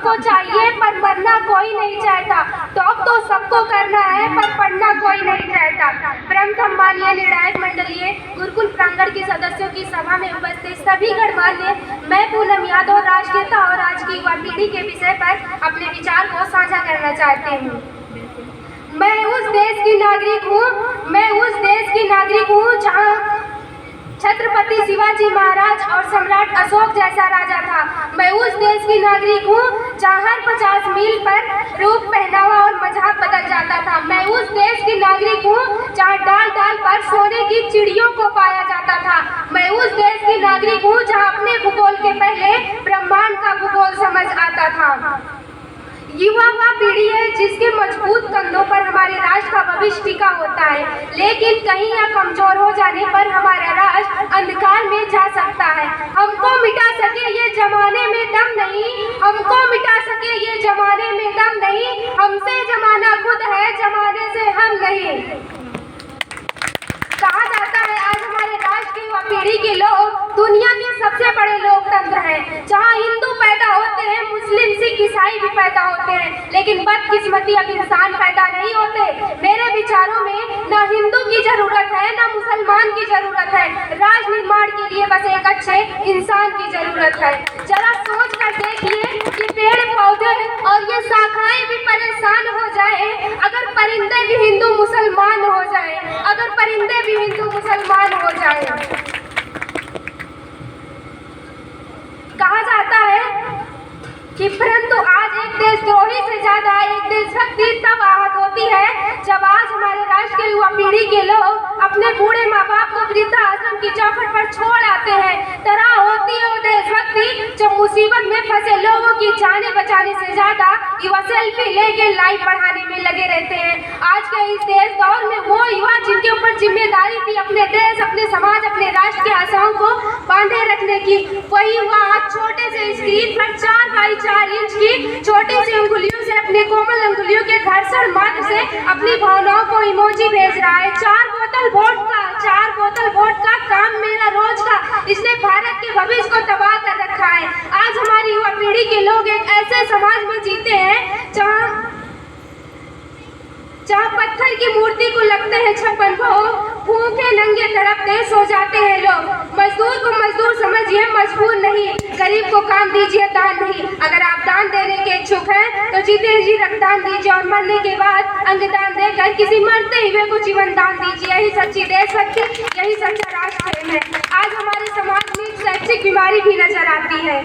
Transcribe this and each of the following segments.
सबको चाहिए पर मरना कोई नहीं चाहता। टॉप तो सबको करना है पर पढ़ना कोई नहीं चाहता। परम सम्मानीय निर्णायक मंडलीय गुरुकुल प्रांगण के सदस्यों की सभा में उपस्थित सभी गणमान्य, मैं पूनम यादव राष्ट्रीयता और आज की युवा पीढ़ी के विषय पर अपने विचार को साझा करना चाहती हूँ। मैं उस देश की नागरिक हूँ जहाँ छत्रपति शिवाजी महाराज और सम्राट अशोक जैसा राजा था। मैं उस देश की नागरिक हूँ जहाँ हर 50 मील पर रूप, पहनावा और मजहब बदल जाता था। मैं उस देश की नागरिक हूँ जहाँ डाल डाल पर सोने की चिड़ियों को पाया जाता था। मैं उस देश की नागरिक हूँ जहाँ अपने भूगोल के पहले ब्रह्मांड का भूगोल समझ आता था। युवा वह पीढ़ी है जिसके मजबूत कंधों पर हमारे राष्ट्र का भविष्य टिका होता है, लेकिन कहीं या कमजोर हो जाने पर हमारा राष्ट्र अंधकार में जा सकता है। हमको मिटा सके ये जमाने में दम नहीं, हमको मिटा सके ये जमाने में दम नहीं, हमसे जमाना खुद है, जमाने से हम नहीं। कहा जाता है आज हमारे राष्ट्र की युवा पीढ़ी के लोग दुनिया के सबसे बड़े लोकतंत्र हैं, जहां हिंदू पैदा होते हैं, मुस्लिम, सिख, ईसाई भी पैदा होते हैं, लेकिन बदकिस्मती अब इंसान पैदा नहीं होते। मेरे विचारों में ना हिंदू की जरूरत है ना मुसलमान की जरूरत है, राष्ट्र निर्माण के लिए बस एक अच्छे इंसान की जरूरत है। जरा सोच कर देखिए कि पेड़ पौधे और ये शाखाएं भी परेशान हो जाए अगर परिंदे भी हिंदू मुसलमान हो जाए, अगर परिंदे भी हिंदू मुसलमान हो जाए। कहा जाता है कि परंतु आज एक देशद्रोही से ज्यादा एक देशभक्ति तब आहत होती है जब आज हमारे राष्ट्र के युवा पीढ़ी के लोग अपने बूढ़े माँ बाप को वृद्धाश्रम की चौखट पर छोड़ आते हैं। तरह होती है वो देशभक्ति जब मुसीबत में फंसे लोगों की जाने बचाने से ज्यादा युवा सेल्फी लेके लाइफ बढ़ाने में लगे रहते हैं। आज के इस देश दौर में वो युवा जिनके ऊपर जिम्मेदारी थी अपने देश, अपने समाज, अपने राष्ट्र की आशाओं को बांधे रखने की, वही युवा आज छोटे से स्क्रीन पर 4 बाई 4 इंच की छोटी सी अंगुलियों से, अपने कोमल अंगुलियों के घर्षण मात्र से अपनी भावनाओं को इमोजी भेज रहा है। 4 बोतल वोट का काम मेरा रोज का, इसने भारत के भविष्य को तबाह कर रखा है। आज हमारी युवा पीढ़ी के लोग एक ऐसे समाज में जीते हैं जहाँ पत्थर की मूर्ति को लगते हैं 56 भोग, भूखे नंगे तड़पते सो जाते हैं लोग। मजदूर को मजदूर समझिए, मजबूर नहीं, गरीब को काम दीजिए, दान नहीं। अगर आप दान देने के इच्छुक हैं तो जीते जी रक्तदान दीजिए और मरने के बाद अंगदान देकर किसी मरते हुए को जीवन दान दीजिए। यही सच्ची देशभक्ति, यही सच्चा राष्ट्र प्रेम है। आज हमारे समाज में शैक्षिक बीमारी भी नजर आती है।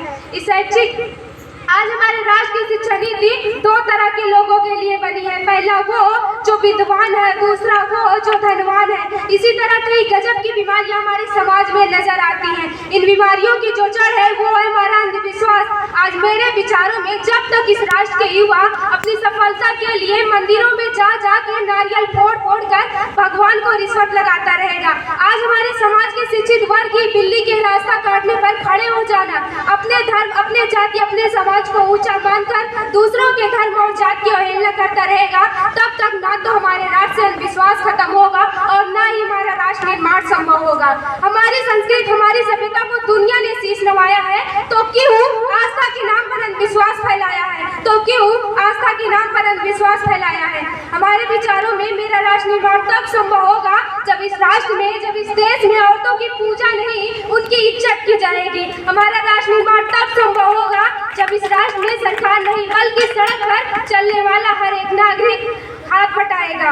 आज हमारे राष्ट्र की शिक्षा नीति 2 तरह के लोगों के लिए बनी है, पहला वो जो विद्वान है, दूसरा वो जो धनवान है। इसी तरह कई गजब की बीमारियां हमारे समाज में नजर आती हैं। इन बीमारियों की जो जड़ है वो है हमारा अंधविश्वास। आज मेरे विचारों में जब तक इस राष्ट्र के युवा अपनी सफलता के लिए मंदिरों में जा के नारियल फोड़ कर भगवान को रिश्वत लगाता रहेगा, आज हमारे समाज के शिक्षित वर्ग ही बिल्ली के रास्ता काटने पर खड़े हो जाना, अपने धर्म, अपने जाति, अपने समाज को ऊंचा मानकर दूसरों के धर्म और जाति की अवहेलना करता रहेगा, तब तक ना तो हमारे राष्ट्र से अंधविश्वास खत्म होगा और ना ही हमारा राष्ट्र निर्माण संभव होगा। हमारी संस्कृति, हमारी सभ्यता को दुनिया ने शीश नवाया है तो क्यों आस्था के नाम पर अंधविश्वास फैलाया है, तो क्यों आस्था के नाम पर अंधविश्वास फैलाया है। हमारे विचारों में मेरा राष्ट्र निर्माण तब संभव होगा जब इस राष्ट्र में, जब इस देश में औरतों की पूजा नहीं उनकी इज्जत की जाएगी। हमारा राष्ट्र निर्माण तब संभव होगा जब इस राष्ट्र में सरकार नहीं बल्कि सड़क पर चलने वाला हर एक नागरिक हाथ बटाएगा।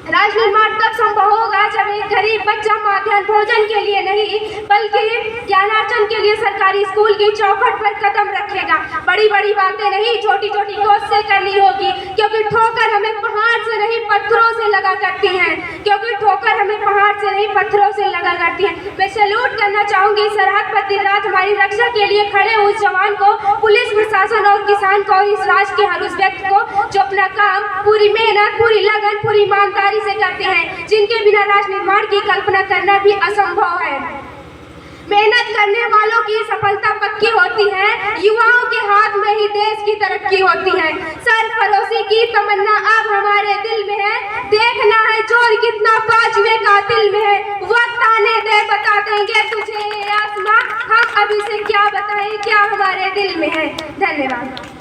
राष्ट्र निर्माण तब संभव होगा जब एक गरीब बच्चा मध्याह्न भोजन के लिए नहीं बल्कि ज्ञानार्जन के लिए सरकारी स्कूल की चौखट पर कदम रखेगा। बड़ी बड़ी बातें नहीं, छोटी छोटी कोशिशें करनी होगी, क्योंकि ठोकर हमें पहाड़ से नहीं पत्थरों से लगा करती है, क्योंकि ठोकर हमें पहाड़ से नहीं पत्थरों से लगा करती है। मैं सैल्यूट करना चाहूंगी सरहद पर दिन रात हमारी रक्षा के लिए खड़े उस जवान को, पुलिस प्रशासन और किसान को, इस राष्ट्र के हर उस व्यक्ति को जो अपना काम पूरी मेहनत, पूरी लगन, पूरी ईमानदारी से करते हैं, जिनके बिना राष्ट्र निर्माण की कल्पना करना भी असंभव है। मेहनत करने वालों की सफलता पक्की होती है, युवाओं के हाथ में ही देश की तरक्की होती है। सरफरोशी की तमन्ना अब हमारे दिल में है, देखना है जोर कितना बाजुए कातिल में है। वक्त आने दे, बता देंगे तुझे आसमां, हम अभी से क्या बताएं क्या हमारे दिल में है। धन्यवाद।